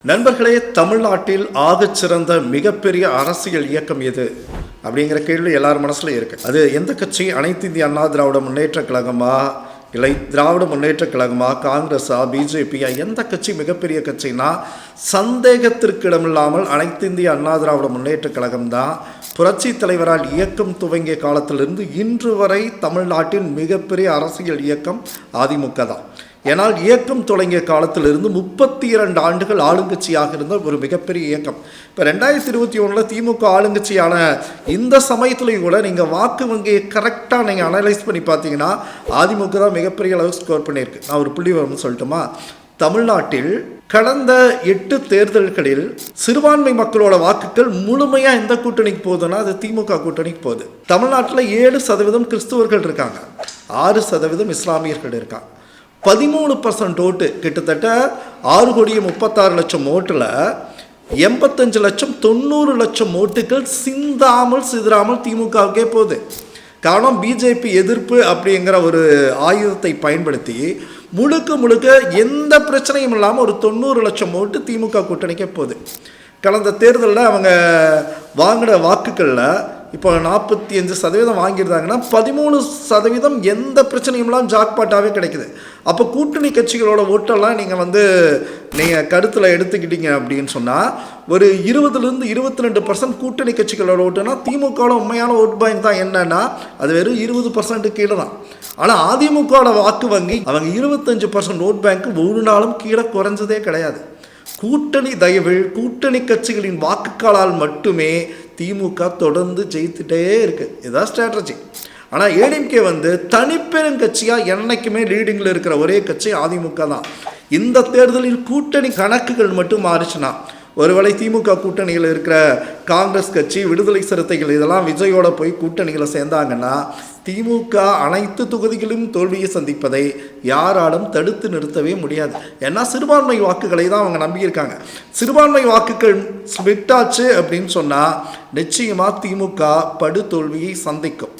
நண்பர்களே, தமிழ்நாட்டில் ஆகச் சிறந்த மிகப்பெரிய அரசியல் இயக்கம் எது அப்படிங்கிற கேள்வி எல்லார் மனசுல இருக்கு. அது எந்த கட்சி? அனைத்து இந்திய அண்ணா திராவிட முன்னேற்ற கழகமா, இல்லை திராவிட முன்னேற்ற கழகமா, காங்கிரஸா, பிஜேபியா? எந்த கட்சி மிகப்பெரிய கட்சினா சந்தேகத்திற்கு இடமில்லாமல் அனைத்து இந்திய அண்ணா திராவிட முன்னேற்ற கழகம் தான். புரட்சி தலைவரால் இயக்கம் துவங்கிய காலத்திலிருந்து இன்று வரை தமிழ்நாட்டின் மிகப்பெரிய அரசியல் இயக்கம் அதிமுக தான். ஏன்னால் இயக்கம் தொடங்கிய காலத்திலிருந்து 32 ஆண்டுகள் ஆளுங்கட்சியாக இருந்த ஒரு மிகப்பெரிய இயக்கம். இப்போ 2021 திமுக ஆளுங்கட்சியான இந்த சமயத்துலையும் கூட நீங்கள் வாக்கு வங்கியை கரெக்டாக நீங்கள் அனலைஸ் பண்ணி பார்த்தீங்கன்னா அதிமுக தான் மிகப்பெரிய அளவு ஸ்கோர் பண்ணியிருக்கு. நான் ஒரு புள்ளி வரணும்னு சொல்லட்டுமா? தமிழ்நாட்டில் கடந்த 8 தேர்தல்களில் சிறுபான்மை மக்களோட வாக்குகள் முழுமையாக எந்த கூட்டணிக்கு போகுதுன்னா அது திமுக கூட்டணிக்கு போகுது. தமிழ்நாட்டில் 7% கிறிஸ்துவர்கள் இருக்காங்க, 6% இஸ்லாமியர்கள் இருக்காங்க. 13% ஓட்டு, கிட்டத்தட்ட 6,36,00,000 ஓட்டில் 85 லட்சம் 90 லட்சம் ஓட்டுகள் சிந்தாமல் சிதறாமல் திமுகவுக்கே போகுது. காரணம், பிஜேபி எதிர்ப்பு அப்படிங்கிற ஒரு ஆயுதத்தை பயன்படுத்தி முழுக்க எந்த பிரச்சனையும் இல்லாமல் ஒரு 90 லட்சம் ஓட்டு திமுக கூட்டணிக்கே போகுது. கடந்த தேர்தலில் அவங்க வாங்கின வாக்குகளில் இப்போ 45% வாங்கியிருந்தாங்கன்னா 13% எந்த பிரச்சனையும் இல்லாமல் ஜாக்பாட்டாகவே கிடைக்குது. அப்போ கூட்டணி கட்சிகளோட ஓட்டெல்லாம் நீங்கள் கருத்தில் எடுத்துக்கிட்டீங்க அப்படின்னு சொன்னால் ஒரு 20% 22% கூட்டணி கட்சிகளோட ஓட்டுனா திமுகவோட உண்மையான ஓட் பேங்க் தான் என்னன்னா அது வெறும் 20% கீழே தான். ஆனால் அதிமுகவோட வாக்கு வங்கி அவங்க 25% ஓட் பேங்க் ஒரு நாளும் கீழே குறைஞ்சதே கிடையாது. கூட்டணி தயவில் கூட்டணி கட்சிகளின் வாக்குகளால் மட்டுமே திமுக தொடர்ந்து ஜெயித்துட்டே இருக்கு. இதுதான் ஸ்ட்ராட்டஜி. ஆனால் ஏடிஎம்கே தனிப்பெருங்கட்சியாக என்னைக்குமே லீடிங்கில் இருக்கிற ஒரே கட்சி அதிமுக தான். இந்த தேர்தலில் கூட்டணி கணக்குகள் மட்டும் மாறிச்சுன்னா, ஒருவேளை திமுக கூட்டணியில் இருக்கிற காங்கிரஸ் கட்சி, விடுதலை சிறுத்தைகள் இதெல்லாம் விஜயோட போய் கூட்டணிகளை சேர்ந்தாங்கன்னா திமுக அனைத்து தொகுதிகளிலும் தோல்வியை சந்திப்பதை யாராலும் தடுத்து நிறுத்தவே முடியாது. ஏன்னா சிறுபான்மை வாக்குகளை தான் அவங்க நம்பியிருக்காங்க. சிறுபான்மை வாக்குகள் ஸ்பிட் ஆச்சு அப்படின்னு சொன்னால் நிச்சயமாக திமுக படுதோல்வியை சந்திக்கும்.